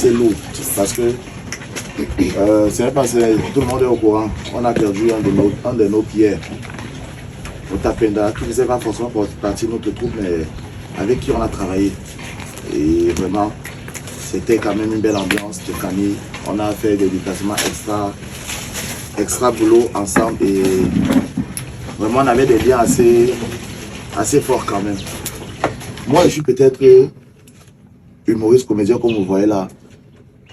C'est lourd parce que c'est pas tout le monde est au courant. On a perdu un de nos pierres. Au Tapenda, qui ne faisait pas forcément partie de notre troupe, mais avec qui on a travaillé. Et vraiment, c'était quand même une belle ambiance de famille. On a fait des déplacements extra boulot ensemble et vraiment on avait des liens assez forts quand même. Moi, je suis peut-être humoriste, comédien comme vous voyez là.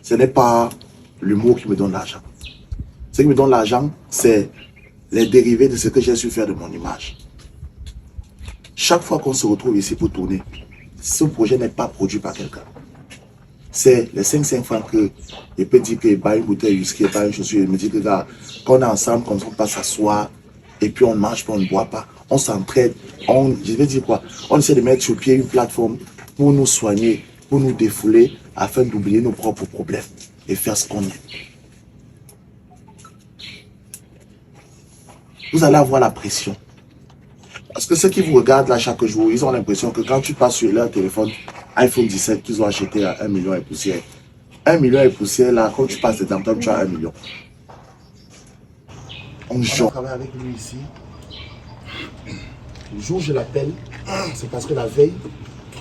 Ce n'est pas l'humour qui me donne l'argent. Ce qui me donne l'argent, c'est les dérivés de ce que j'ai su faire de mon image. Chaque fois qu'on se retrouve ici pour tourner, ce projet n'est pas produit par quelqu'un. C'est les 5 francs que je peux dire que pas une bouteille de whisky, pas une chaussure. Il me dit que là, quand on est ensemble, comme ça, on passe s'asseoir et puis on ne mange pas, on ne boit pas. On s'entraide. Je vais dire quoi? On essaie de mettre sur pied une plateforme pour nous soigner, pour nous défouler, afin d'oublier nos propres problèmes et faire ce qu'on est. Vous allez avoir la pression. Parce que ceux qui vous regardent là chaque jour, ils ont l'impression que quand tu passes sur leur téléphone, iPhone 17 qu'ils ont acheté à 1 million et poussière. 1 million et poussière là, quand tu passes dedans, tu as 1 million. On travaille avec lui ici. Le jour où je l'appelle, c'est parce que la veille,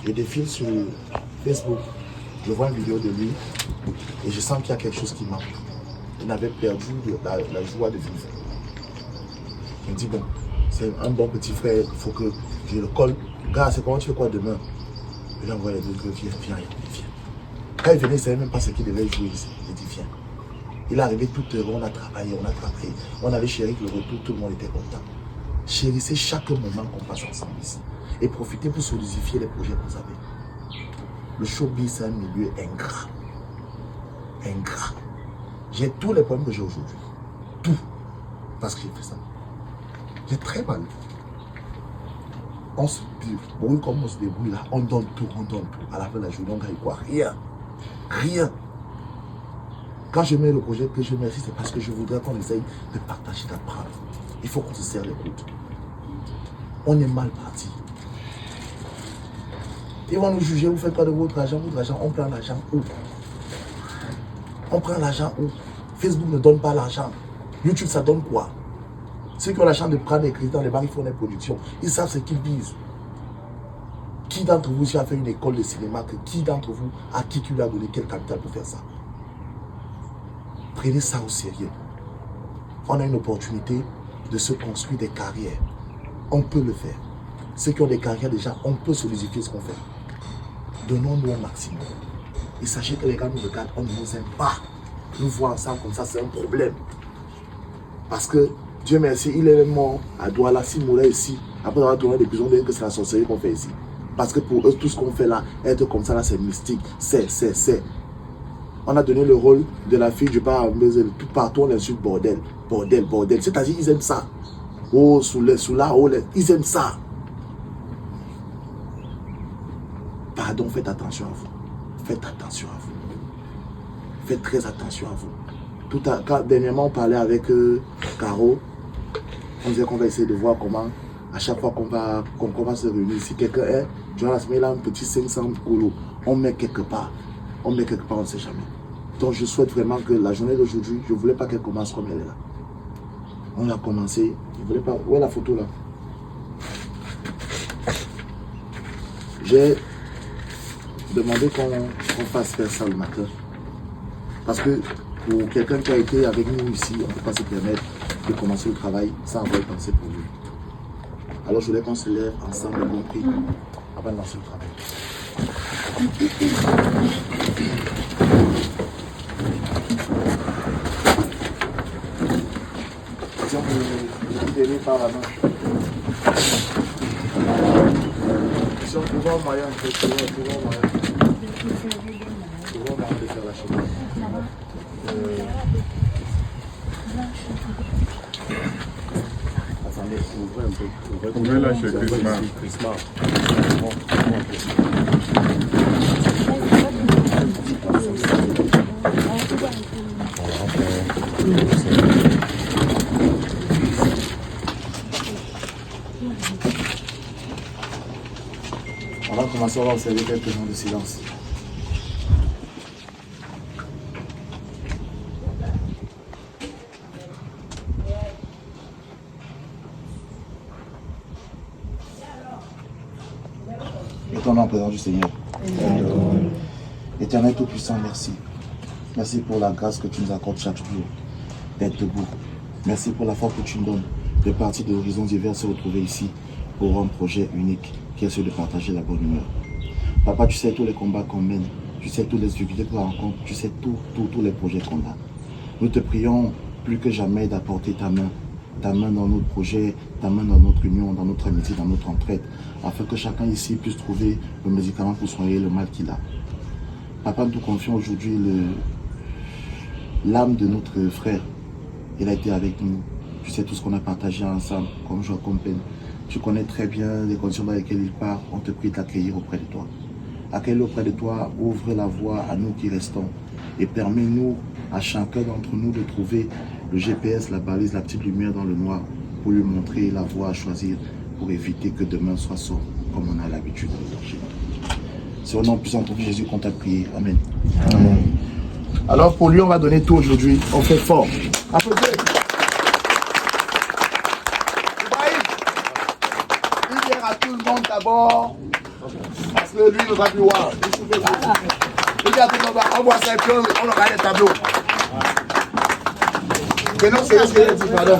je défile sur Facebook. Je vois une vidéo de lui et je sens qu'il y a quelque chose qui manque. Il avait perdu la joie de vivre. Je me dis bon, c'est un bon petit frère, il faut que je le colle. Gars, c'est comment tu fais quoi demain? Il envoie les deux, viens. Quand il venait, il ne savait même pas ce qu'il devait jouer ici. Il dit viens. Il est arrivé tout heureux, on a travaillé. On avait chéri que le retour, tout le monde était content. Chérissez chaque moment qu'on passe ensemble ici. Et profitez pour solidifier les projets que vous avez. Le showbiz, c'est un milieu ingrat. Ingrat. J'ai tous les problèmes que j'ai aujourd'hui. Tout. Parce que j'ai fait ça. J'ai très mal. On se débrouille comme on se débrouille là. On donne tout. À la fin de la journée, on gagne quoi? Rien. Quand je mets le projet que je mets ici, c'est parce que je voudrais qu'on essaye de partager, d'apprendre. Il faut qu'on se serre les coudes. On est mal parti. Ils vont nous juger, vous faites pas de votre argent, on prend l'argent où? Facebook ne donne pas l'argent. YouTube, ça donne quoi? Ceux qui ont la chance de prendre des crédits dans les banques, ils font des productions. Ils savent ce qu'ils disent. Qui d'entre vous a fait une école de cinéma? Qui d'entre vous a qui lui a donné quel capital pour faire ça? Prenez ça au sérieux. On a une opportunité de se construire des carrières. On peut le faire. Ceux qui ont des carrières déjà, on peut solidifier ce qu'on fait. Donnons-nous un maximum. Et sachez que les gars nous regardent, on ne nous aime pas. Nous voir ensemble comme ça, c'est un problème. Parce que, Dieu merci, il est mort à Douala, s'il mourait ici, après avoir tourné des prisons, que c'est la sorcellerie qu'on fait ici. Parce que pour eux, tout ce qu'on fait là, être comme ça, là, c'est mystique. C'est. On a donné le rôle de la fille du bar, mais tout partout, on insulte bordel. C'est-à-dire, ils aiment ça. Oh, sous là, ils aiment ça. Pardon, faites attention à vous. Faites très attention à vous. Dernièrement, on parlait avec Caro. On disait qu'on va essayer de voir comment, à chaque fois qu'on va se réunir, si quelqu'un est, durant la semaine, il a un petit 500 colos, on met quelque part, on ne sait jamais. Donc je souhaite vraiment que la journée d'aujourd'hui, je ne voulais pas qu'elle commence comme elle est là. On a commencé, je ne voulais pas, où est la photo là? J'ai demandé qu'on fasse faire ça le matin. Parce que pour quelqu'un qui a été avec nous ici, on ne peut pas se permettre de commencer le travail sans avoir pensé pour lui. Alors je voulais qu'on se lève ensemble, bon prix, avant de lancer le travail. Tiens, vous venez par là-bas. Si on trouve un moyen, on peut trouver un moyen. Trouver un moyen de faire la chose. Attendez, ouvrez un peu. Ouvrez là chez Christmas. On va commencer à observer quelques temps de silence. Venons en présence du Seigneur. Éternel Tout-Puissant, merci. Merci pour la grâce que tu nous accordes chaque jour d'être debout. Merci pour la force que tu nous donnes de partir de horizons divers se retrouver ici pour un projet unique qui est celui de partager la bonne humeur. Papa, tu sais tous les combats qu'on mène, tu sais toutes les difficultés qu'on rencontre, tu sais tous les projets qu'on a. Nous te prions plus que jamais d'apporter ta main dans notre projet, ta main dans notre union, dans notre amitié, dans notre entraide, afin que chacun ici puisse trouver le médicament pour soigner le mal qu'il a. Papa, nous te confions aujourd'hui l'âme de notre frère. Il a été avec nous. Tu sais tout ce qu'on a partagé ensemble, comme joie, comme peine. Tu connais très bien les conditions dans lesquelles il part. On te prie de l'accueillir auprès de toi. Accueille-le auprès de toi, ouvre la voie à nous qui restons et permets-nous, à chacun d'entre nous, de trouver le GPS, la balise, la petite lumière dans le noir pour lui montrer la voie à choisir pour éviter que demain soit sombre comme on a l'habitude de le marcher. C'est au nom puissant de Jésus qu'on t'a prié. Amen. Amen. Alors pour lui, on va donner tout aujourd'hui. On fait fort. Applaudissez. Il vient à tout le monde d'abord. Parce que lui ne va plus voir. Il dit à tout le monde, on voit ça et puis on regarde les tableaux. Maintenant, c'est ce que je dis, pardon.